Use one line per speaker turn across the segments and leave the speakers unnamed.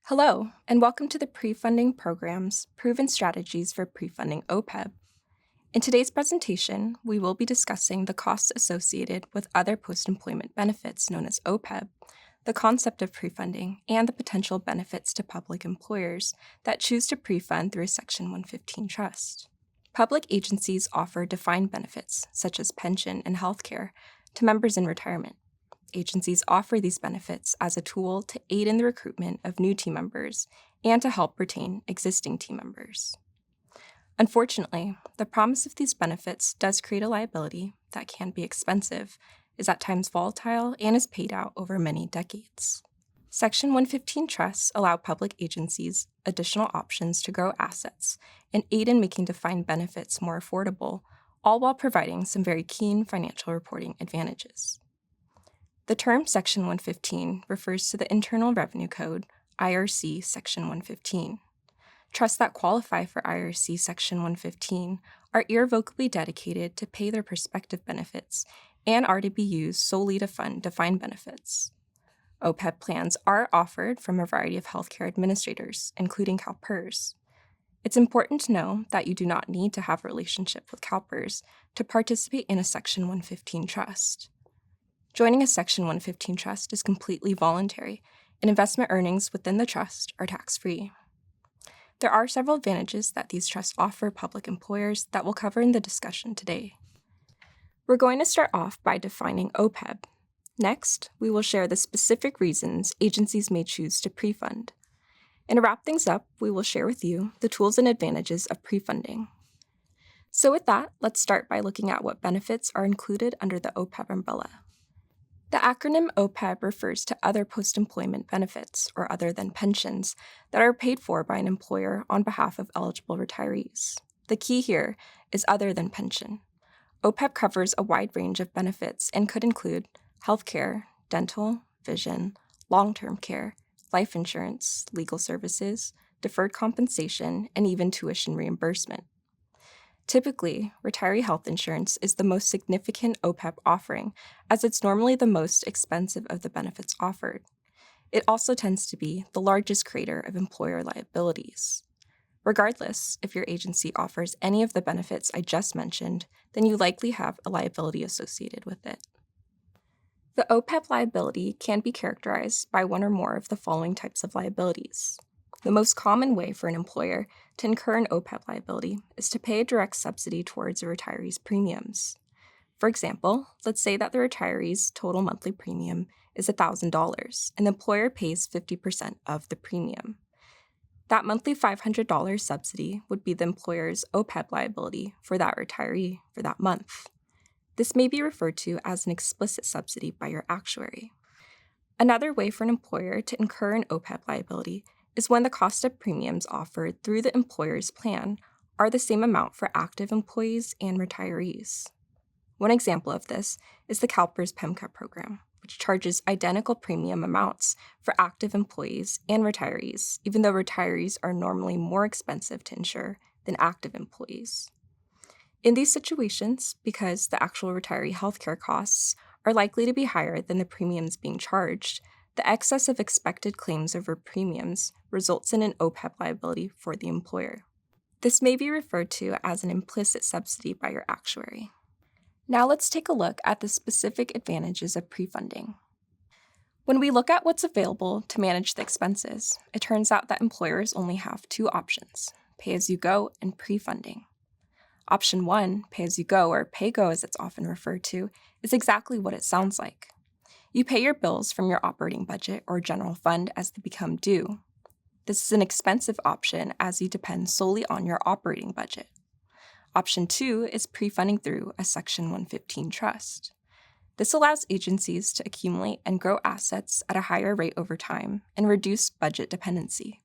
Hello, and welcome to the Pre-Funding Program's Proven Strategies for Pre-Funding OPEB. In today's presentation, we will be discussing the costs associated with other post-employment benefits known as OPEB, the concept of pre-funding, and the potential benefits to public employers that choose to pre-fund through a Section 115 trust. Public agencies offer defined benefits, such as pension and healthcare, to members in retirement. Agencies offer these benefits as a tool to aid in the recruitment of new team members and to help retain existing team members. Unfortunately, the promise of these benefits does create a liability that can be expensive, is at times volatile, and is paid out over many decades. Section 115 trusts allow public agencies additional options to grow assets and aid in making defined benefits more affordable, all while providing some very keen financial reporting advantages. The term Section 115 refers to the Internal Revenue Code, IRC Section 115. Trusts that qualify for IRC Section 115 are irrevocably dedicated to pay their prospective benefits and are to be used solely to fund defined benefits. OPEB plans are offered from a variety of healthcare administrators, including CalPERS. It's important to know that you do not need to have a relationship with CalPERS to participate in a Section 115 trust. Joining a Section 115 trust is completely voluntary, and investment earnings within the trust are tax-free. There are several advantages that these trusts offer public employers that we'll cover in the discussion today. We're going to start off by defining OPEB. Next, we will share the specific reasons agencies may choose to pre-fund. And to wrap things up, we will share with you the tools and advantages of pre-funding. So with that, let's start by looking at what benefits are included under the OPEB umbrella. The acronym OPEB refers to other post-employment benefits, or other than pensions, that are paid for by an employer on behalf of eligible retirees. The key here is other than pension. OPEB covers a wide range of benefits and could include healthcare, dental, vision, long-term care, life insurance, legal services, deferred compensation, and even tuition reimbursement. Typically, retiree health insurance is the most significant OPEB offering, as it's normally the most expensive of the benefits offered. It also tends to be the largest creator of employer liabilities. Regardless, if your agency offers any of the benefits I just mentioned, then you likely have a liability associated with it. The OPEB liability can be characterized by one or more of the following types of liabilities. The most common way for an employer to incur an OPEB liability is to pay a direct subsidy towards a retiree's premiums. For example, let's say that the retiree's total monthly premium is $1,000 and the employer pays 50% of the premium. That monthly $500 subsidy would be the employer's OPEB liability for that retiree for that month. This may be referred to as an explicit subsidy by your actuary. Another way for an employer to incur an OPEB liability is when the cost of premiums offered through the employer's plan are the same amount for active employees and retirees. One example of this is the CalPERS PEMCA program, which charges identical premium amounts for active employees and retirees, even though retirees are normally more expensive to insure than active employees. In these situations, because the actual retiree healthcare costs are likely to be higher than the premiums being charged, the excess of expected claims over premiums results in an OPEB liability for the employer. This may be referred to as an implicit subsidy by your actuary. Now let's take a look at the specific advantages of pre-funding. When we look at what's available to manage the expenses, it turns out that employers only have two options: pay-as-you-go and pre-funding. Option 1, pay-as-you-go, or pay-go as it's often referred to, is exactly what it sounds like. You pay your bills from your operating budget or general fund as they become due. This is an expensive option as you depend solely on your operating budget. Option 2 is pre-funding through a Section 115 trust. This allows agencies to accumulate and grow assets at a higher rate over time and reduce budget dependency.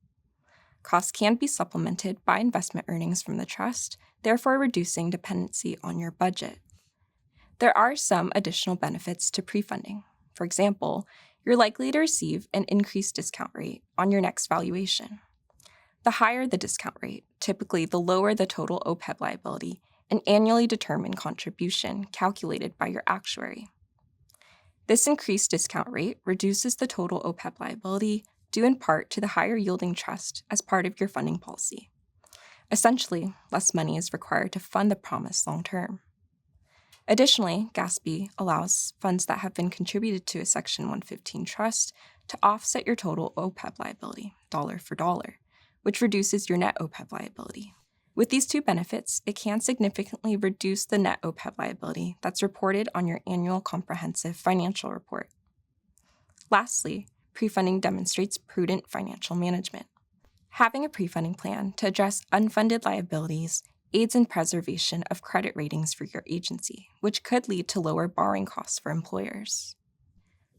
Costs can be supplemented by investment earnings from the trust, therefore reducing dependency on your budget. There are some additional benefits to pre-funding. For example, you're likely to receive an increased discount rate on your next valuation. The higher the discount rate, typically the lower the total OPEB liability, an annually determined contribution calculated by your actuary. This increased discount rate reduces the total OPEB liability due in part to the higher yielding trust as part of your funding policy. Essentially, less money is required to fund the promise long term. Additionally, GASB allows funds that have been contributed to a Section 115 trust to offset your total OPEB liability, dollar for dollar, which reduces your net OPEB liability. With these two benefits, it can significantly reduce the net OPEB liability that's reported on your annual comprehensive financial report. Lastly, pre-funding demonstrates prudent financial management. Having a pre-funding plan to address unfunded liabilities aids in preservation of credit ratings for your agency, which could lead to lower borrowing costs for employers.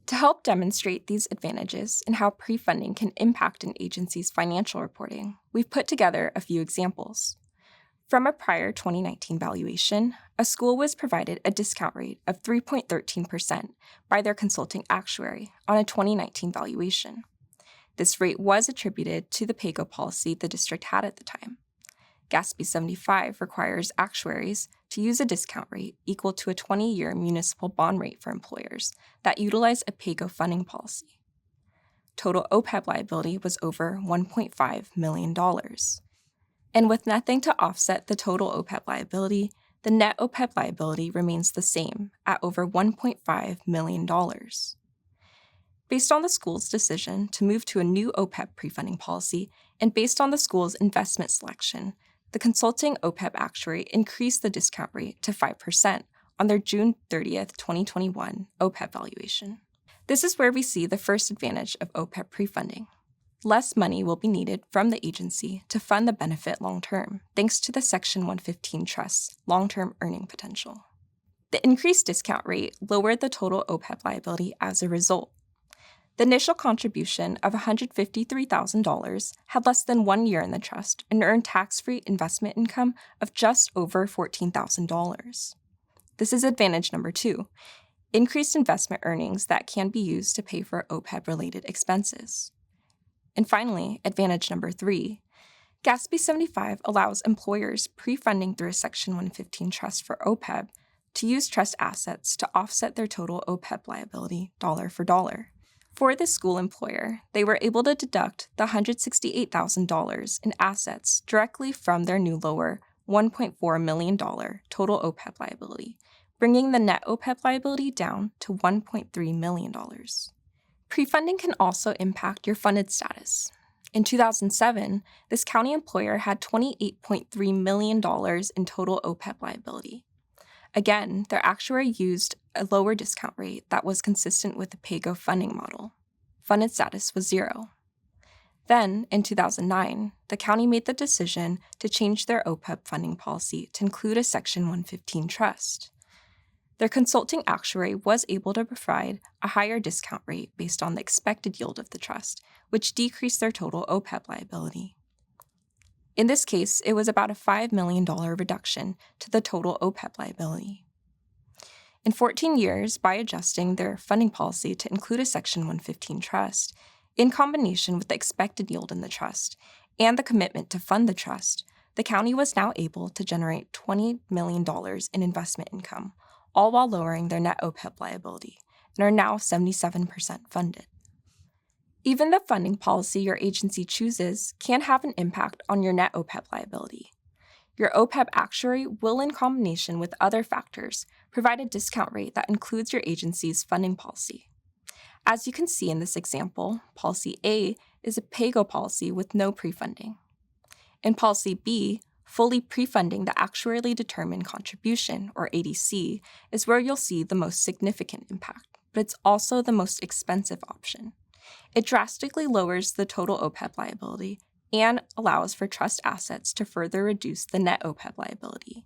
To help demonstrate these advantages and how pre-funding can impact an agency's financial reporting, we've put together a few examples. From a prior 2019 valuation, a school was provided a discount rate of 3.13% by their consulting actuary on a 2019 valuation. This rate was attributed to the PAYGO policy the district had at the time. GASB 75 requires actuaries to use a discount rate equal to a 20-year municipal bond rate for employers that utilize a PAYGO funding policy. Total OPEB liability was over $1.5 million. And with nothing to offset the total OPEB liability, the net OPEB liability remains the same at over $1.5 million. Based on the school's decision to move to a new OPEB pre-funding policy and based on the school's investment selection, the consulting OPEB actuary increased the discount rate to 5% on their June 30th, 2021 OPEB valuation. This is where we see the first advantage of OPEB pre-funding. Less money will be needed from the agency to fund the benefit long-term, thanks to the Section 115 Trust's long-term earning potential. The increased discount rate lowered the total OPEB liability as a result. The initial contribution of $153,000 had less than 1 year in the trust and earned tax-free investment income of just over $14,000. This is advantage number 2, increased investment earnings that can be used to pay for OPEB-related expenses. And finally, advantage number 3, GASB 75 allows employers pre-funding through a Section 115 trust for OPEB to use trust assets to offset their total OPEB liability dollar for dollar. For the school employer, they were able to deduct the $168,000 in assets directly from their new lower $1.4 million total OPEB liability, bringing the net OPEB liability down to $1.3 million. Pre-funding can also impact your funded status. In 2007, this county employer had $28.3 million in total OPEB liability. Again, their actuary used a lower discount rate that was consistent with the PAYGO funding model. Funded status was 0. Then, in 2009, the county made the decision to change their OPEB funding policy to include a Section 115 trust. Their consulting actuary was able to provide a higher discount rate based on the expected yield of the trust, which decreased their total OPEB liability. In this case, it was about a $5 million reduction to the total OPEB liability. In 14 years, by adjusting their funding policy to include a Section 115 trust, in combination with the expected yield in the trust and the commitment to fund the trust, the county was now able to generate $20 million in investment income, all while lowering their net OPEB liability, and are now 77% funded. Even the funding policy your agency chooses can have an impact on your net OPEB liability. Your OPEB actuary will, in combination with other factors, provide a discount rate that includes your agency's funding policy. As you can see in this example, Policy A is a PAYGO policy with no pre-funding. In Policy B, fully pre-funding the actuarially determined contribution, or ADC, is where you'll see the most significant impact, but it's also the most expensive option. It drastically lowers the total OPEB liability and allows for trust assets to further reduce the net OPEB liability.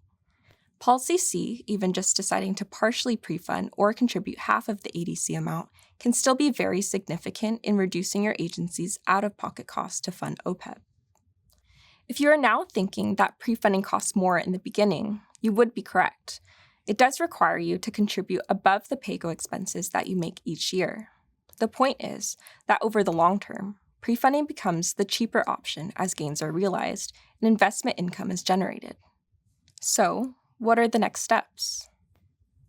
Policy C, even just deciding to partially pre-fund or contribute half of the ADC amount, can still be very significant in reducing your agency's out-of-pocket costs to fund OPEB. If you are now thinking that pre-funding costs more in the beginning, you would be correct. It does require you to contribute above the PAYGO expenses that you make each year. The point is that over the long term, pre-funding becomes the cheaper option as gains are realized and investment income is generated. So, what are the next steps?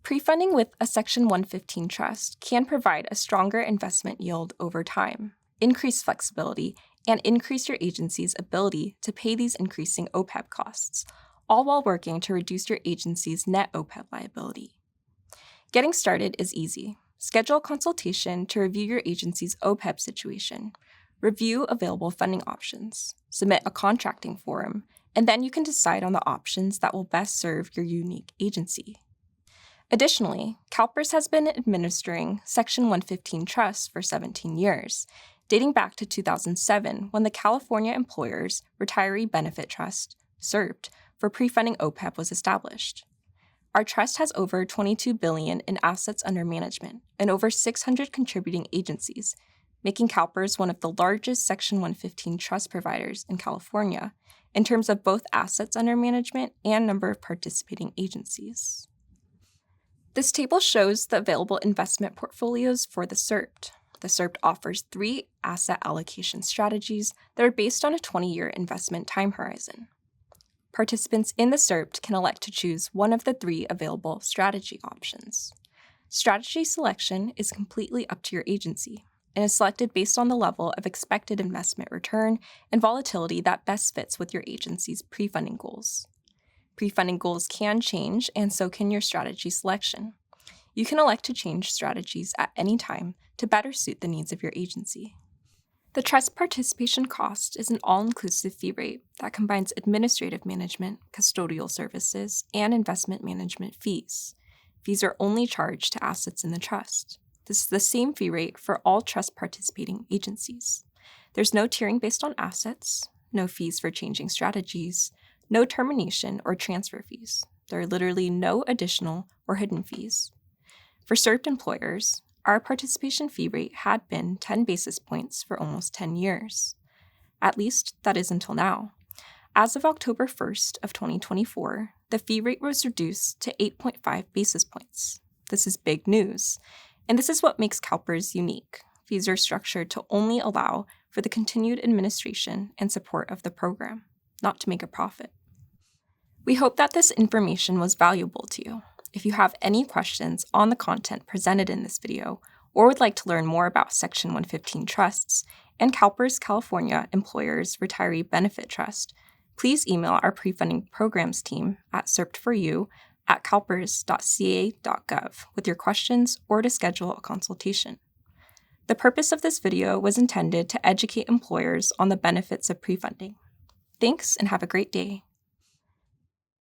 Pre-funding with a Section 115 trust can provide a stronger investment yield over time. increase flexibility, and increase your agency's ability to pay these increasing OPEB costs, all while working to reduce your agency's net OPEB liability. Getting started is easy. Schedule a consultation to review your agency's OPEB situation, review available funding options, submit a contracting form, and then you can decide on the options that will best serve your unique agency. Additionally, CalPERS has been administering Section 115 trusts for 17 years, dating back to 2007 when the California Employers Retiree Benefit Trust, CERBT, for pre-funding OPEB was established. Our trust has over $22 billion in assets under management and over 600 contributing agencies, making CalPERS one of the largest Section 115 trust providers in California in terms of both assets under management and number of participating agencies. This table shows the available investment portfolios for the CERBT. The CERBT offers 3 asset allocation strategies that are based on a 20-year investment time horizon. Participants in the CERBT can elect to choose one of the 3 available strategy options. Strategy selection is completely up to your agency and is selected based on the level of expected investment return and volatility that best fits with your agency's pre-funding goals. Pre-funding goals can change, and so can your strategy selection. You can elect to change strategies at any time to better suit the needs of your agency. The trust participation cost is an all-inclusive fee rate that combines administrative management, custodial services, and investment management fees. Fees are only charged to assets in the trust. This is the same fee rate for all trust participating agencies. There's no tiering based on assets, no fees for changing strategies, no termination or transfer fees. There are literally no additional or hidden fees. For CERBT employers, our participation fee rate had been 10 basis points for almost 10 years. At least, that is until now. As of October 1st of 2024, the fee rate was reduced to 8.5 basis points. This is big news, and this is what makes CalPERS unique. Fees are structured to only allow for the continued administration and support of the program, not to make a profit. We hope that this information was valuable to you. If you have any questions on the content presented in this video, or would like to learn more about Section 115 trusts and CalPERS California Employers Retiree Benefit Trust, please email our pre-funding programs team at serptforyou@calpers.ca.gov with your questions or to schedule a consultation. The purpose of this video was intended to educate employers on the benefits of pre-funding. Thanks and have a great day.